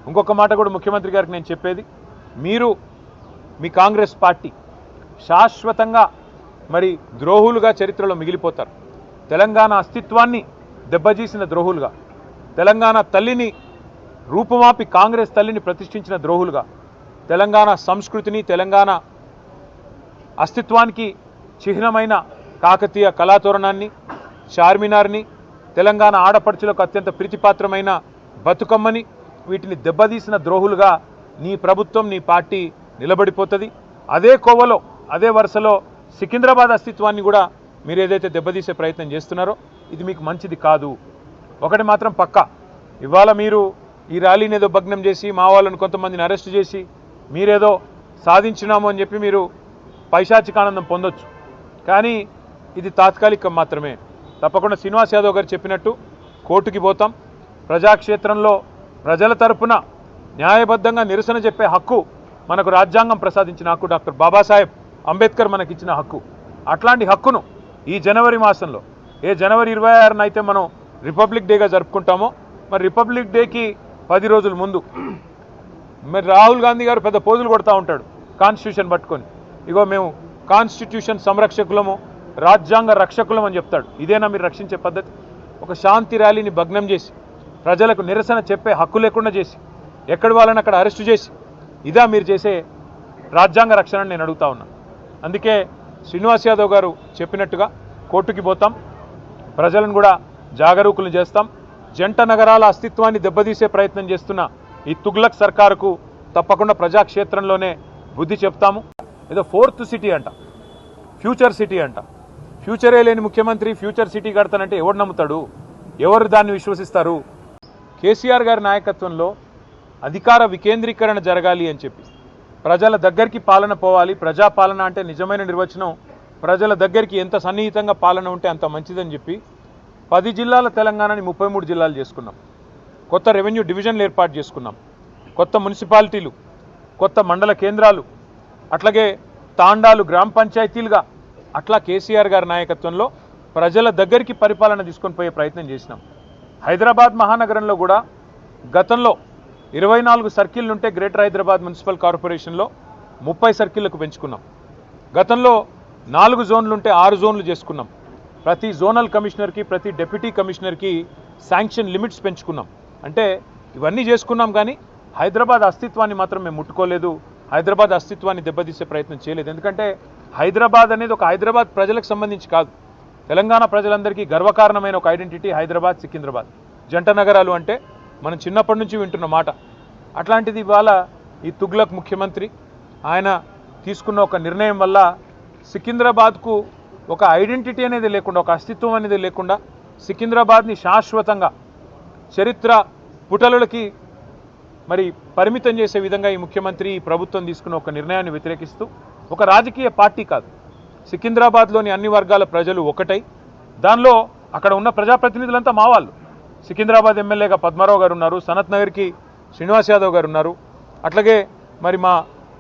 ఇంకొక మాట కూడా ముఖ్యమంత్రి గారికి నేను చెప్పేది, మీరు మీ కాంగ్రెస్ పార్టీ శాశ్వతంగా మరి ద్రోహులుగా చరిత్రలో మిగిలిపోతారు. తెలంగాణ అస్తిత్వాన్ని దెబ్బతీసిన ద్రోహులుగా, తెలంగాణ తల్లిని రూపుమాపి కాంగ్రెస్ తల్లిని ప్రతిష్ఠించిన ద్రోహులుగా, తెలంగాణ సంస్కృతిని తెలంగాణ అస్తిత్వానికి చిహ్నమైన కాకతీయ కళాతోరణాన్ని, చార్మినార్ని, తెలంగాణ ఆడపడుచులకు అత్యంత ప్రీతిపాత్రమైన బతుకమ్మని, వీటిని దెబ్బతీసిన ద్రోహులుగా నీ ప్రభుత్వం నీ పార్టీ నిలబడిపోతుంది. అదే కోవలో అదే వరుసలో సికింద్రాబాద్ అస్తిత్వాన్ని కూడా మీరు ఏదైతే దెబ్బతీసే ప్రయత్నం చేస్తున్నారో ఇది మీకు మంచిది కాదు. ఒకటి మాత్రం పక్కా, ఇవాళ మీరు ఈ ర్యాలీని ఏదో భగ్నం చేసి మా వాళ్ళని కొంతమందిని అరెస్ట్ చేసి మీరేదో సాధించినాము అని చెప్పి మీరు పైశాచికానందం పొందొచ్చు, కానీ ఇది తాత్కాలికం మాత్రమే. తప్పకుండా శ్రీనివాస్ యాదవ్ గారు చెప్పినట్టు కోర్టుకి పోతాం. ప్రజాక్షేత్రంలో ప్రజల తరపున న్యాయబద్ధంగా నిరసన చెప్పే హక్కు మనకు రాజ్యాంగం ప్రసాదించిన హక్కు, డాక్టర్ బాబాసాహెబ్ అంబేద్కర్ మనకిచ్చిన హక్కు. అట్లాంటి హక్కును ఈ జనవరి మాసంలో ఏ జనవరి 26న అయితే మనం రిపబ్లిక్ డేగా జరుపుకుంటామో, మరి రిపబ్లిక్ డేకి 10 రోజుల ముందు మరి రాహుల్ గాంధీ గారు పెద్ద పోజులు కొడతా ఉంటాడు కాన్స్టిట్యూషన్ పట్టుకొని, ఇగో మేము కాన్స్టిట్యూషన్ సంరక్షకులము రాజ్యాంగ రక్షకులం అని చెప్తాడు. ఇదేనా మీరు రక్షించే పద్ధతి? ఒక శాంతి ర్యాలీని భగ్నం చేసి ప్రజలకు నిరసన చెప్పే హక్కు లేకుండా చేసి ఎక్కడి వాళ్ళని అక్కడ అరెస్టు చేసి ఇదా మీరు చేసే రాజ్యాంగ రక్షణ నేను అడుగుతా ఉన్నా. అందుకే శ్రీనివాస్ యాదవ్ గారు చెప్పినట్టుగా కోర్టుకి పోతాం, ప్రజలను కూడా జాగరూకులు చేస్తాం. జంట నగరాల అస్తిత్వాన్ని దెబ్బతీసే ప్రయత్నం చేస్తున్న ఈ తుగ్లక్ సర్కారుకు తప్పకుండా ప్రజాక్షేత్రంలోనే బుద్ధి చెప్తాము. ఏదో 4th సిటీ అంట, ఫ్యూచర్ సిటీ అంట. ఫ్యూచరే లేని ముఖ్యమంత్రి ఫ్యూచర్ సిటీ కడతానంటే ఎవరు నమ్ముతాడు? ఎవరు దాన్ని విశ్వసిస్తారు? కేసీఆర్ గారి నాయకత్వంలో అధికార వికేంద్రీకరణ జరగాలి అని చెప్పి ప్రజల దగ్గరికి పాలన పోవాలి. ప్రజాపాలన అంటే నిజమైన నిర్వచనం ప్రజల దగ్గరికి ఎంత సన్నిహితంగా పాలన ఉంటే అంత మంచిదని చెప్పి 10 జిల్లాల తెలంగాణని 33 జిల్లాలు చేసుకున్నాం. కొత్త రెవెన్యూ డివిజన్లు ఏర్పాటు చేసుకున్నాం, కొత్త మున్సిపాలిటీలు, కొత్త మండల కేంద్రాలు, అట్లాగే తాండాలు గ్రామ పంచాయతీలుగా అట్లా కేసీఆర్ గారి నాయకత్వంలో ప్రజల దగ్గరికి పరిపాలన తీసుకొని పోయే ప్రయత్నం చేసినాం. హైదరాబాద్ మహానగరంలో కూడా గతంలో 24 సర్కిళ్ళు ఉంటే గ్రేటర్ హైదరాబాద్ మున్సిపల్ కార్పొరేషన్లో 30 సర్కిళ్లకు పెంచుకున్నాం. గతంలో 4 జోన్లు ఉంటే 6 జోన్లు చేసుకున్నాం. ప్రతి జోనల్ కమిషనర్కి ప్రతి డిప్యూటీ కమిషనర్కి శాంక్షన్ లిమిట్స్ పెంచుకున్నాం. అంటే ఇవన్నీ చేసుకున్నాం, కానీ హైదరాబాద్ అస్తిత్వాన్ని మాత్రం మేము ముట్టుకోలేదు. హైదరాబాద్ అస్తిత్వాన్ని దెబ్బతీసే ప్రయత్నం చేయలేదు. ఎందుకంటే హైదరాబాద్ అనేది ఒక హైదరాబాద్ ప్రజలకు సంబంధించి కాదు, తెలంగాణ ప్రజలందరికీ గర్వకారణమైన ఒక ఐడెంటిటీ హైదరాబాద్ సికింద్రాబాద్ జంట నగరాలు అంటే మనం చిన్నప్పటి నుంచి వింటున్న మాట. అట్లాంటిది ఇవాళ ఈ తుగ్లక్ ముఖ్యమంత్రి ఆయన తీసుకున్న ఒక నిర్ణయం వల్ల సికింద్రాబాద్కు ఒక ఐడెంటిటీ అనేది లేకుండా, ఒక అస్తిత్వం అనేది లేకుండా సికింద్రాబాద్ని శాశ్వతంగా చరిత్ర పుటలకి మరి పరిమితం చేసే విధంగా ఈ ముఖ్యమంత్రి ఈ ప్రభుత్వం తీసుకున్న ఒక నిర్ణయాన్ని వ్యతిరేకిస్తూ ఒక రాజకీయ పార్టీ కాదు, సికింద్రాబాద్లోని అన్ని వర్గాల ప్రజలు ఒకటై, దానిలో అక్కడ ఉన్న ప్రజాప్రతినిధులంతా మా వాళ్ళు. సికింద్రాబాద్ ఎమ్మెల్యేగా పద్మారావు గారు ఉన్నారు, సనత్ నగర్కి శ్రీనివాస్ యాదవ్ గారు ఉన్నారు, అట్లాగే మరి మా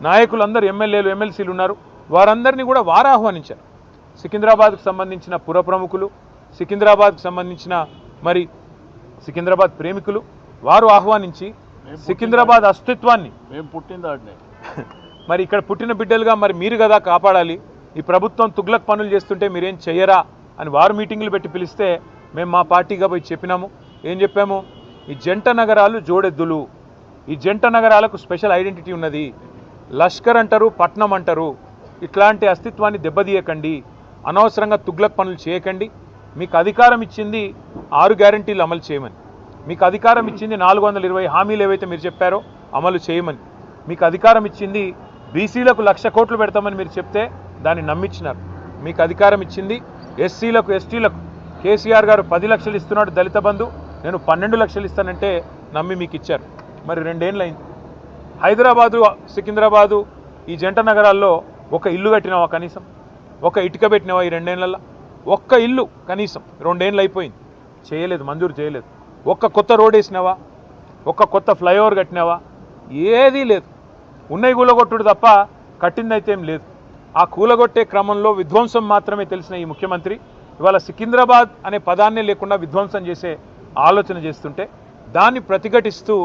నాయకులందరూ ఎమ్మెల్యేలు ఎమ్మెల్సీలు ఉన్నారు. వారందరినీ కూడా వారు ఆహ్వానించారు. సికింద్రాబాద్కు సంబంధించిన పుర ప్రముఖులు, సికింద్రాబాద్కు సంబంధించిన మరి సికింద్రాబాద్ ప్రేమికులు వారు ఆహ్వానించి సికింద్రాబాద్ అస్తిత్వాన్ని మరి ఇక్కడ పుట్టిన బిడ్డలుగా మరి మీరు కదా కాపాడాలి, ఈ ప్రభుత్వం తుగ్లక్ పనులు చేస్తుంటే మీరేం చెయ్యరా అని వారు మీటింగులు పెట్టి పిలిస్తే మేము మా పార్టీగా పోయి చెప్పినాము. ఏం చెప్పాము? ఈ జంట నగరాలు జోడెద్దులు, ఈ జంట నగరాలకు స్పెషల్ ఐడెంటిటీ ఉన్నది. లష్కర్ అంటారు, పట్నం అంటారు. ఇట్లాంటి అస్తిత్వాన్ని దెబ్బతీయకండి, అనవసరంగా తుగ్లక్ పనులు చేయకండి. మీకు అధికారం ఇచ్చింది 6 గ్యారంటీలు అమలు చేయమని, మీకు అధికారం ఇచ్చింది 420 హామీలు ఏవైతే మీరు చెప్పారో అమలు చేయమని, మీకు అధికారం ఇచ్చింది బీసీలకు 1,00,000 కోట్లు పెడతామని మీరు చెప్తే దాన్ని నమ్మించినారు. మీకు అధికారం ఇచ్చింది ఎస్సీలకు ఎస్టీలకు కేసీఆర్ గారు 10 లక్షలు ఇస్తున్నాడు దళిత బంధు, నేను 12 లక్షలు ఇస్తానంటే నమ్మి మీకు ఇచ్చారు. మరి 2 ఏళ్ళు అయింది. హైదరాబాదు సికింద్రాబాదు ఈ జంట నగరాల్లో ఒక ఇల్లు కట్టినావా? కనీసం ఒక ఇటుక పెట్టినావా ఈ 2 ఏళ్లలో? ఒక్క ఇల్లు కనీసం 2 ఏళ్ళు అయిపోయింది, చేయలేదు, మంజూరు చేయలేదు. ఒక్క కొత్త రోడ్ వేసినావా? ఒక్క కొత్త ఫ్లైఓవర్ కట్టినావా? ఏదీ లేదు. ఉన్నవి కూలగొట్టుడు తప్ప కట్టిందైతే ఏం లేదు. ఆ కూలగొట్టే క్రమంలో విధ్వంసం మాత్రమే తెలిసిన ఈ ముఖ్యమంత్రి ఇవాళ సికింద్రాబాద్ అనే పదాన్నే లేకుండా విధ్వంసం చేసే ఆలోచన చేస్తుంటే దాన్ని ప్రతిఘటిస్తూ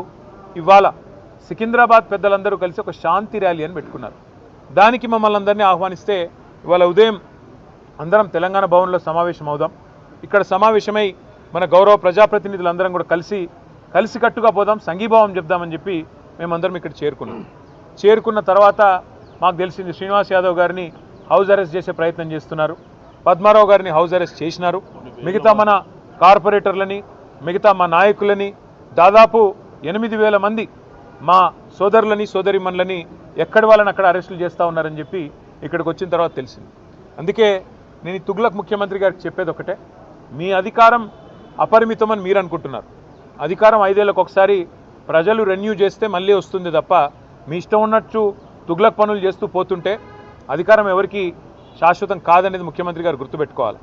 ఇవాళ సికింద్రాబాద్ పెద్దలందరూ కలిసి ఒక శాంతి ర్యాలీ అని పెట్టుకున్నారు. దానికి మమ్మల్ని అందరినీ ఆహ్వానిస్తే ఇవాళ ఉదయం అందరం తెలంగాణ భవన్లో సమావేశం అవుదాం, ఇక్కడ సమావేశమై మన గౌరవ ప్రజాప్రతినిధులందరం కూడా కలిసికట్టుగా పోదాం, సంఘీభావం చెప్దామని చెప్పి మేమందరం ఇక్కడ చేరుకున్న తర్వాత మాకు తెలిసింది శ్రీనివాస్ యాదవ్ గారిని హౌస్ అరెస్ట్ చేసే ప్రయత్నం చేస్తున్నారు, పద్మారావు గారిని హౌస్ అరెస్ట్ చేసినారు, మిగతా మన కార్పొరేటర్లని మిగతా మా నాయకులని దాదాపు 8,000 మంది మా సోదరులని సోదరిమణులని ఎక్కడి వాళ్ళని అక్కడ అరెస్టులు చేస్తూ ఉన్నారని చెప్పి ఇక్కడికి వచ్చిన తర్వాత తెలిసింది. అందుకే నేను ఈ తుగ్లక్ ముఖ్యమంత్రి గారికి చెప్పేది ఒకటే, మీ అధికారం అపరిమితమని మీరు అనుకుంటున్నారు. అధికారం 5 ఏళ్లకు ఒకసారి ప్రజలు రెన్యూ చేస్తే మళ్ళీ వస్తుంది తప్ప మీ ఇష్టం ఉన్నట్టు తుగ్లక్ పనులు చేస్తూ పోతుంటే అధికారం ఎవరికి శాశ్వతం కాదనేది ముఖ్యమంత్రి గారు గుర్తుపెట్టుకోవాలి.